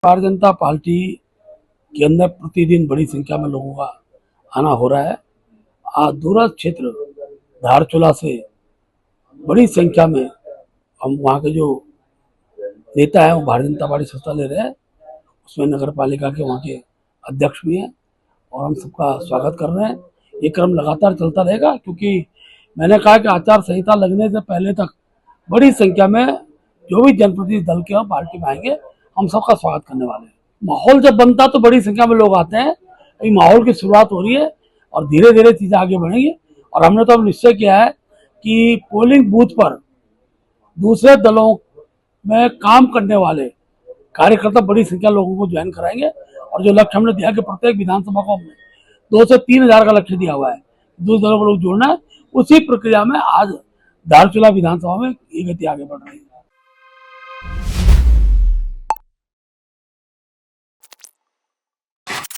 Bharatiya Janata party के अंदर प्रतिदिन बड़ी संख्या में लोगों का आना हो रहा है। आज दूरस्थ क्षेत्र धारचूला से बड़ी संख्या में हम वहाँ के जो नेता हैं वो भारतीय जनता पार्टी सत्ता ले रहे हैं। उसमें नगर पालिका के वहाँ के अध्यक्ष भी हैं और हम सबका स्वागत कर रहे हैं। ये क्रम लगातार चलता रहेगा, क्योंकि मैंने कहा कि आचार संहिता लगने से पहले तक बड़ी संख्या में जो भी जनप्रतिनिधि दल के और पार्टी में आएंगे, हम सबका स्वागत करने वाले हैं। माहौल जब बनता तो बड़ी संख्या में लोग आते हैं। अभी माहौल की शुरुआत हो रही है और धीरे धीरे चीजें आगे बढ़ेंगी। और हमने तो अब निश्चय किया है कि पोलिंग बूथ पर दूसरे दलों में काम करने वाले कार्यकर्ता बड़ी संख्या लोगों को ज्वाइन कराएंगे। और जो लक्ष्य हमने दिया कि प्रत्येक विधानसभा को हमने 2 से 3 हजार का लक्ष्य दिया हुआ है, दूसरे दलों को लोग जोड़ना है। उसी प्रक्रिया में आज धारचूला विधानसभा में ये गति आगे बढ़ रही है।